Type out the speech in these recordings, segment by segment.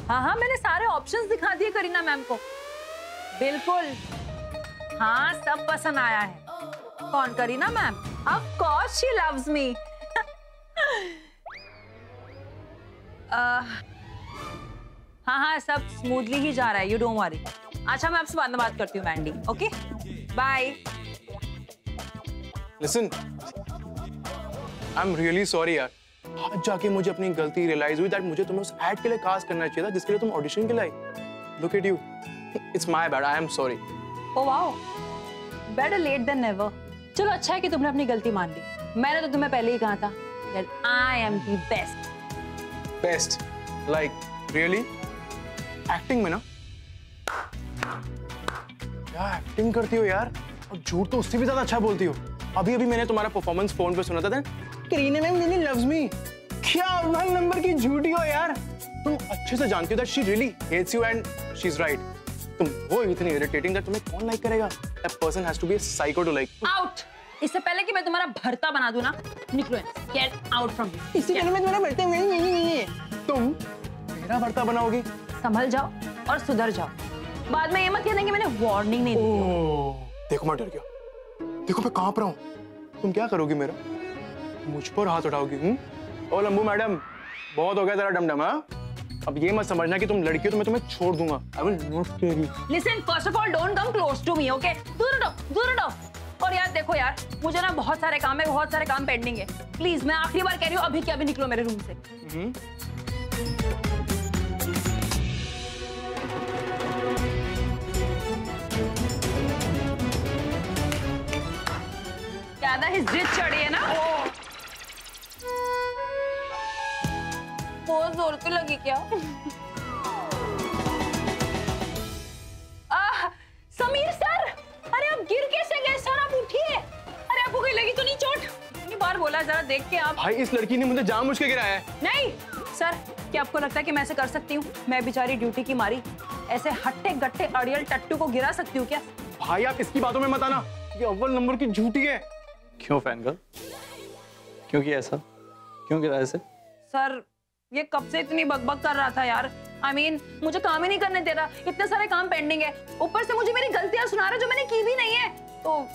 हाँ हाँ, मैंने सारे ऑप्शंस दिखा दिए करीना मैम को। बिल्कुल हाँ, सब पसंद आया है। कौन? Kareena ma'am? Of course she loves me. हाँ हाँ, सब स्मूथली ही जा रहा है, यू डोंट वरी। अच्छा, मैं आपसे बाद में बात करती हूँ Mandy. Okay bye. Listen, I am really sorry यार। आज जाके मुझे अपनी गलती रियलाइज हुई दैट मुझे तुम्हें उस एड के लिए कास्ट करना चाहिए था जिसके लिए तुम ऑडिशन के लिए आई। Look at you, it's my bad, I am sorry. Oh wow, better late than never. चलो अच्छा है कि तुमने अपनी गलती मान ली। मैंने तो तुम्हें पहले ही कहा था that I am the best. Best? Like really? Acting में ना? क्या एक्टिंग करती हो यार, और झूठ तो उससे भी ज्यादा अच्छा बोलती हो। अभी अभी मैंने तुम्हारा परफॉर्मेंस फोन पे सुना था, Kareena ma'am really loves me. क्या 1 नंबर की झूठी हो यार। तुम अच्छे से जानती हो that she really hates you and she is right. तुम हो इतनी इरिटेटिंग दैट तुम्हें कौन लाइक करेगा? That person has to be a psycho to like. Out! इससे पहले कि मैं तुम्हारा भरता बना दूं ना, निकलो, गेट आउट फ्रॉम हियर। इससे पहले मैं तुम्हारा भरता नहीं, तुम मेरा भरता बनाओगी। संभल जाओ और सुधर जाओ। बाद में ये मत कहना कि मैंने वार्निंग नहीं दी। देखो मैं डर गया, देखो मैं कांप रहा हूँ। तुम क्या करोगी मेरा? मुझ पर हाथ उठाओगी? ओ लंबू मैडम, बहुत हो गया तेरा डमडम। हाँ, अब ये मत समझना कि तुम लड़की हो तो मैं तुम्हें छोड़ दूंगा। I will not take you. Listen, first of all don't come close to me, okay? दूर हटो, दूर हटो। और यार देखो यार, मुझे ना बहुत सारे काम है, बहुत सारे काम पेंडिंग है। प्लीज, मैं आखिरी बार कह रही हूँ, अभी के अभी निकलो मेरे रूम से। ज्यादा ही जिद चढ़ी है ना? बहुत जोर की लगी क्या? समीर सर, अरे आप गिर कैसे गए सर? आप उठिए। अरे आपको कोई लगी तो नहीं चोट? इतनी बार बोला, जरा देख के आप। भाई, इस लड़की ने मुझे जानबूझ के गिराया है। नहीं सर, क्या आपको लगता है कि मैं ऐसे कर सकती हूँ? मैं बेचारी ड्यूटी की मारी ऐसे हट्टे गट्टे अड़ियल टट्टू को गिरा सकती हूँ क्या? भाई, आप इसकी बातों में मत आना, ये अव्वल नंबर की झूठी है। क्यों फैन गर्ल, क्यों किया ऐसा? क्यों गिरा ऐसे? सर, ये कब से इतनी बकबक कर रहा था यार। I mean, मुझे काम ही नहीं करने दे रहा, इतने सारे काम पेंडिंग है, ऊपर से मुझे मेरी गलतियां सुना रहा जो मैंने की भी नहीं है, तो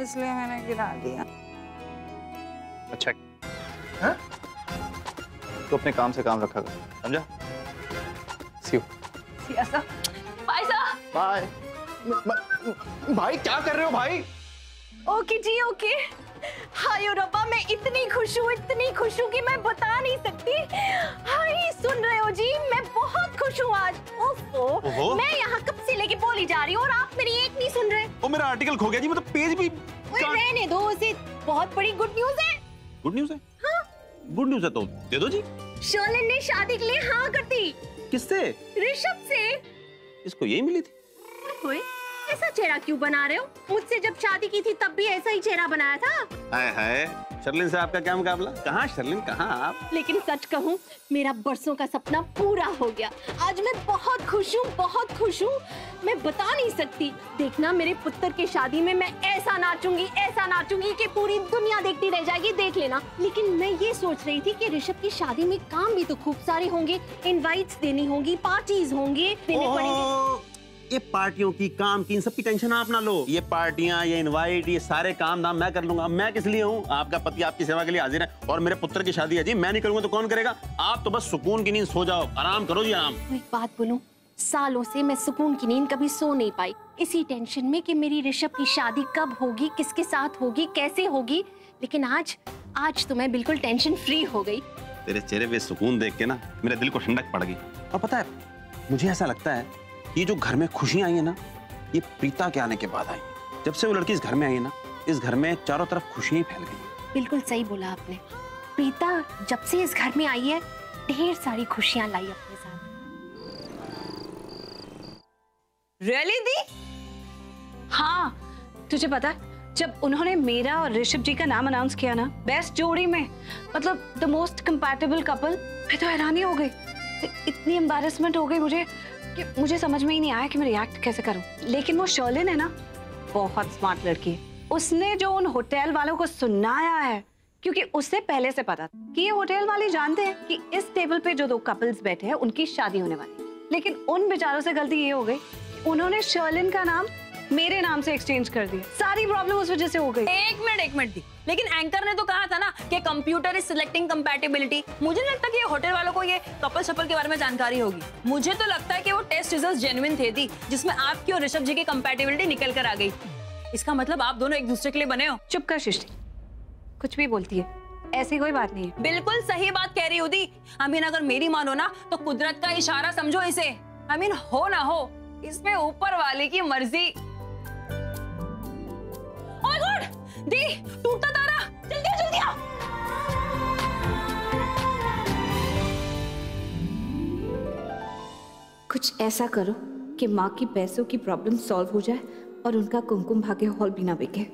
इसलिए मैंने गिरा दिया। अच्छा, हाँ? तो अपने काम से काम रखा कर, समझा? See you. ऐसा बाय सर। बाय। भाई क्या कर रहे हो भाई? ओके जी, ओके। हाय रब्बा, मैं इतनी खुश हूँ कि मैं बता नहीं सकती। हाय, सुन रहे हो जी, मैं बहुत खुश हूँ आज। ओफो, मैं यहाँ कब से लेके बोली जा रही हूँ और आप मेरी एक नहीं सुन रहे। ओ, मेरा आर्टिकल खो गया जी, मतलब पेज भी। रहने दो उसे, बहुत बड़ी गुड न्यूज है। गुड न्यूज है? हाँ, गुड न्यूज है तो दे दो जी। शर्लिन ने शादी के लिए हाँ कर दी। किससे? ऋषभ से। इसको यही मिली थी? ओए, ऐसा चेहरा क्यों बना रहे हो? मुझसे जब शादी की थी तब भी ऐसा ही चेहरा बनाया था। हाय हाय, शर्लिन से आपका क्या मुकाबला? कहाँ शर्लिन, कहाँ आप? लेकिन सच कहूँ, मेरा बरसों का सपना पूरा हो गया। आज मैं बहुत खुश हूँ, बहुत खुश हूँ, मैं बता नहीं सकती। देखना, मेरे पुत्र की शादी में मैं ऐसा नाचूंगी कि पूरी दुनिया देखती रह जाएगी, देख लेना। लेकिन मैं ये सोच रही थी कि ऋषभ की शादी में काम भी तो खूब सारे होंगे, इनवाइट्स देनी होंगी, पार्टीज होंगे, देने पड़ेंगे। ये पार्टियों की, काम की, इन सब की टेंशन आप ना लो। ये पार्टियां, ये इनवाइट, ये सारे काम धाम मैं कर लूंगा। मैं किस लिए हूँ? आपका पति आपकी सेवा के लिए हाजिर है, और मेरे पुत्र की शादी है जी, मैं नहीं करूंगा तो कौन करेगा? आप तो बस सुकून की नींद सो जाओ, आराम करो जी, आराम। एक बात बोलूं, सालों से मैं सुकून की नींद कभी सो नहीं पाई, इसी टेंशन में कि मेरी ऋषभ की शादी कब होगी, किसके साथ होगी, कैसे होगी। लेकिन आज तो मैं बिल्कुल टेंशन फ्री हो गई। तेरे चेहरे पे सुकून देख के ना मेरे दिल को ठंडक पड़ गई। और पता है, मुझे ऐसा लगता है ये जो घर में खुशियां आई है ना, ये प्रीता के आने के बाद आई। जब से वो लड़की इस घर में आई है ना, इस घर में चारों तरफ खुशियां फैल गई। बिल्कुल सही बोला आपने। प्रीता जब से इस घर में आई है, ढेर सारी खुशियां लाई अपने साथ। रियली दी? हाँ, तुझे पता है, जब उन्होंने मेरा और ऋषभ जी का नाम अनाउंस किया ना, बेस्ट जोड़ी में, मतलब द मोस्ट कंपैटिबल कपल, मैं तो हैरानी हो गई। इतनी एम्बैरेसमेंट हो गई मुझे कि मुझे समझ में ही नहीं आया कि मैं रिएक्ट कैसे करूं। लेकिन वो शर्लिन है ना, बहुत स्मार्ट लड़की है। उसने जो उन होटल वालों को सुनाया है, क्योंकि उससे पहले से पता था कि ये होटल वाले जानते हैं कि इस टेबल पे जो 2 कपल्स बैठे हैं उनकी शादी होने वाली है। लेकिन उन बेचारों से गलती ये हो गई, उन्होंने शर्लिन का नाम मेरे नाम से एक्सचेंज कर दिया। सारी प्रॉब्लम उस वजह से हो गई। एक मिनट दी, लेकिन एंकर ने तो कहा था ना कि कंप्यूटर इज सिलेक्टिंग कंपैटिबिलिटी। मुझे नहीं लगता कि ये होटल वालों को ये कपल शपल के बारे में जानकारी होगी। मुझे तो लगता है कि वो टेस्ट रिजल्ट्स जेन्युइन थे दी, जिसमें आपकी और ऋषभ जी की कंपैटिबिलिटी निकल कर आ गई। इसका मतलब आप दोनों एक दूसरे के लिए बने हो। चुप कर सृष्टि, कुछ भी बोलती है, ऐसी कोई बात नहीं है। बिल्कुल सही बात कह रही हो दी। अगर मेरी मानो ना तो कुदरत का इशारा समझो इसे। हो ना हो, इसमें ऊपर वाले की मर्जी। ओह गॉड, दी टूटता तारा, जल्दी आ। कुछ ऐसा करो कि माँ की पैसों की प्रॉब्लम सॉल्व हो जाए और उनका कुमकुम भाग्य हॉल भी ना बिके।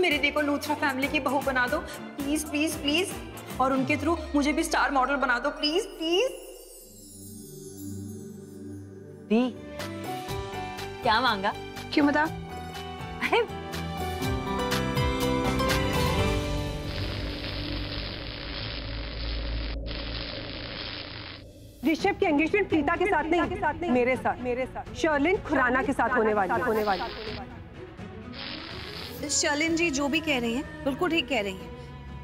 मेरी दी को लूथरा फैमिली की बहू बना दो प्लीज प्लीज प्लीज, और उनके थ्रू मुझे भी स्टार मॉडल बना दो प्लीज प्लीज। दी क्या मांगा? क्यों बता? अरे ऋषभ की एंगेजमेंट प्रीता के साथ नहीं, मेरे साथ शर्लिन खुराना के साथ होने वाली। शर्लिन जी जो भी कह रही हैं बिल्कुल ठीक कह रही हैं।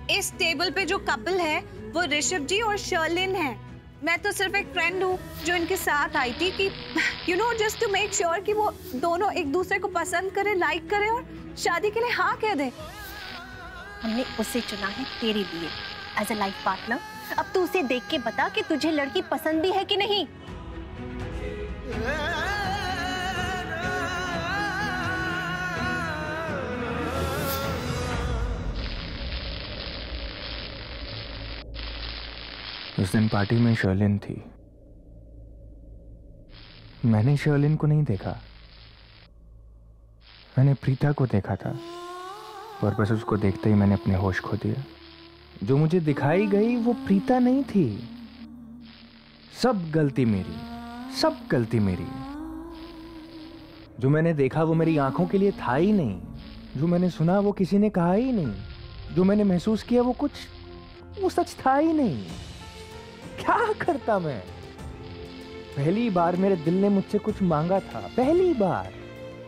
इस टेबल पे जो कपल है वो ऋषभ जी और शर्लिन है। मैं तो सिर्फ एक फ्रेंड हूँ जो इनके साथ आई थी कि जस्ट टू मेक श्योर कि वो दोनों एक दूसरे को पसंद करें, लाइक करें और शादी के लिए हाँ कह दें। हमने उसे चुना है तेरे लिए एज अ लाइफ पार्टनर। अब तू उसे देख के बता कि तुझे लड़की पसंद भी है कि नहीं। उस दिन पार्टी में शर्लिन थी। मैंने शर्लिन को नहीं देखा, मैंने प्रीता को देखा था, और बस उसको देखते ही मैंने अपने होश खो दिया। जो मुझे दिखाई गई वो प्रीता नहीं थी। सब गलती मेरी। जो मैंने देखा वो मेरी आंखों के लिए था ही नहीं। जो मैंने सुना वो किसी ने कहा ही नहीं। जो मैंने महसूस किया वो सच था ही नहीं। क्या करता मैं? पहली बार मेरे दिल ने मुझसे कुछ मांगा था, पहली बार।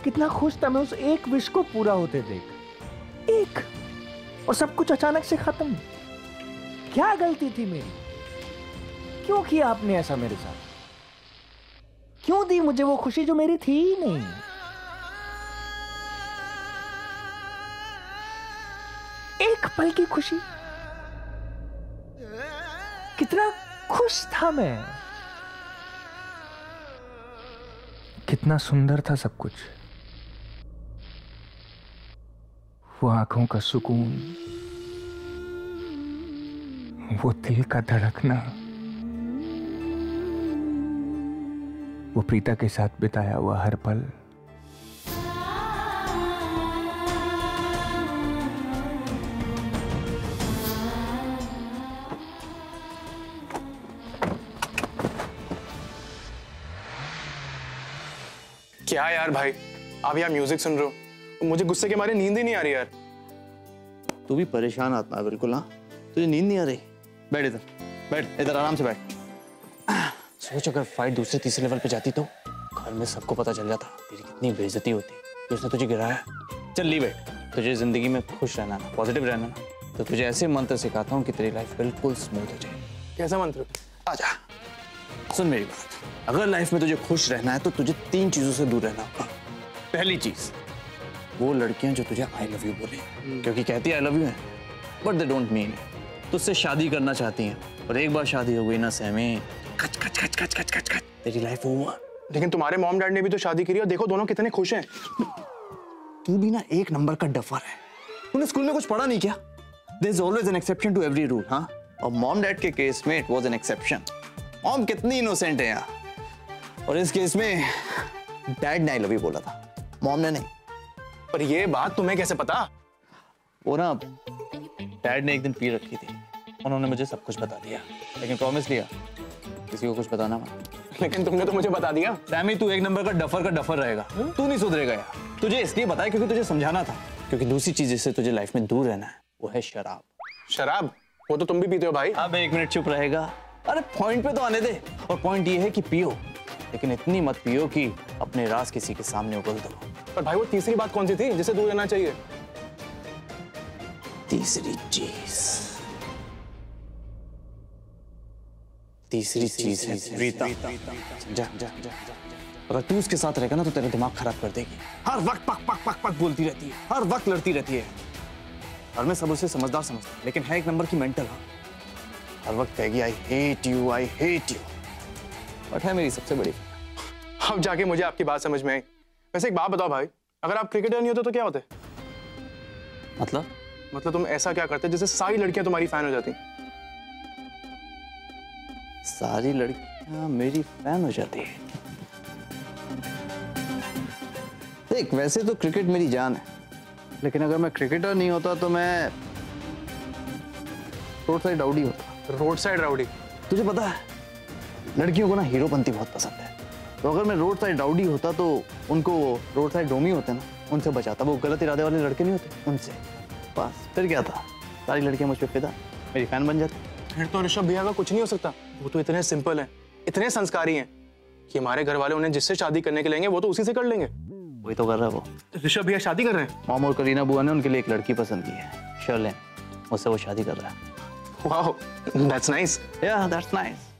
कितना खुश था मैं उस एक विश को पूरा होते देख। एक, और सब कुछ अचानक से खत्म। क्या गलती थी मेरी? क्यों किया आपने ऐसा मेरे साथ? क्यों दी मुझे वो खुशी जो मेरी थी ही नहीं? एक पल की खुशी। कितना खुश था मैं, कितना सुंदर था सब कुछ। वो आंखों का सुकून, वो दिल का धड़कना, वो प्रीता के साथ बिताया हुआ हर पल। क्या यार भाई, आप यहाँ म्यूजिक सुन रहे हो, मुझे गुस्से के मारे नींद ही नहीं आ रही यार। तू भी परेशान आत्मा है बिल्कुल। हाँ, तुझे नींद नहीं आ रही? बैठ इधर, बैठ इधर, आराम से बैठ। सोच अगर फाइट दूसरे तीसरे लेवल पे जाती तो घर में सबको पता चल जाता तेरी कितनी बेइज्जती होती कि उसने तुझे गिराया। चल ली बैठ। तुझे जिंदगी में खुश रहना ना, पॉजिटिव रहना ना, तो तुझे ऐसे मंत्र सिखाता हूँ कि तेरी लाइफ बिल्कुल स्मूथ हो जाए। कैसा मंत्र? आजा, सुन मेरी बात। अगर लाइफ में तुझे खुश रहना है तो तुझे 3 चीजों से दूर रहना होगा। पहली चीज, वो लड़कियां जो तुझे आई लव यू बोले, क्योंकि कहती है आई लव यू है but they don't mean it. तुझसे शादी करना चाहती हैं और एक बार शादी हो गई ना सहमे, कच कच कच कच कच कच कच, तेरी लाइफ ओवर। लेकिन तुम्हारे मॉम डैड ने भी तो शादी करी और देखो दोनों कितने खुश हैं। तू भी ना एक नंबर का डफर है। तूने स्कूल में कुछ पढ़ा नहीं क्या? There is always an exception to every rule, हाँ? और मॉम डैड के केस में it was an exception। Mom कितनी इनोसेंट है यार, और इस केस में डैड ने आई लव यू बोला था, मॉम ने नहीं। पर ये बात तुम्हें कैसे पता? वो ना डैड ने एक दिन पी रखी थी, उन्होंने मुझे सब कुछ बता दिया, लेकिन प्रॉमिस लिया किसी को कुछ बताना मत। लेकिन तुमने तो मुझे बता दिया। सैमी, तू एक नंबर का डफर रहेगा। तू नहीं सुधरेगा यार। तुझे इसलिए बताया क्योंकि तुझे समझाना था, क्योंकि दूसरी चीज जिससे तुझे लाइफ में दूर रहना है वो है शराब। शराब? वो तो तुम भी पीते हो भाई। अब 1 मिनट चुप रहेगा। अरे पॉइंट पे तो आने दे। और पॉइंट ये है कि पियो, लेकिन इतनी मत पियो कि अपने राज किसी के सामने उगल दो। पर भाई वो तीसरी बात कौन सी थी जिसे दूर रहना चाहिए? तीसरी चीज है प्रीता। जा जा जा। अगर तू उसके साथ रहेगा ना तो तेरा दिमाग खराब कर देगी। हर वक्त पक पक पक पक बोलती रहती है, हर वक्त लड़ती रहती है। और मैं सब उसे समझदार समझता हूँ, लेकिन है एक नंबर की मेंटल। हर वक्त कहेगी आई हेट यू। बट है मेरी सबसे बड़ी। अब जाके मुझे आपकी बात समझ में आई। वैसे एक बात बताओ भाई, अगर आप क्रिकेटर नहीं होते तो क्या होते? मतलब तुम ऐसा क्या करते जिससे सारी लड़कियां तुम्हारी फैन हो जाती? सारी लड़कियां मेरी फैन हो जाती है? देख, वैसे तो क्रिकेट मेरी जान है, लेकिन अगर मैं क्रिकेटर नहीं होता तो मैं रोड साइड राउडी होता। Road side rowdy? तुझे पता है लड़कियों को ना हीरोपंती बहुत पसंद है, तो अगर मैं रोड साइड राउडी होता तो उनको रोड साइड रोमी होते ना, उनसे बचाता। वो गलत इरादे वाले लड़के नहीं होते, उनसे। बस फिर क्या था, सारी लड़कियां मुझ पे फिदा, मेरी फैन बन जाती। फिर तो ऋषभ भैया का कुछ नहीं हो सकता। वो तो इतने सिंपल हैं, इतने संस्कारी हैं कि हमारे घर वाले उन्हें जिससे शादी करने के लेंगे वो तो उसी से कर लेंगे। वही तो कर रहा है वो। ऋषभ भैया शादी कर रहे हैं? मॉम और करीना बुआ ने उनके लिए एक लड़की पसंद की है, शर्लिन। उससे वो शादी कर रहा है। Wow, that's nice. या दैट्स नाइस।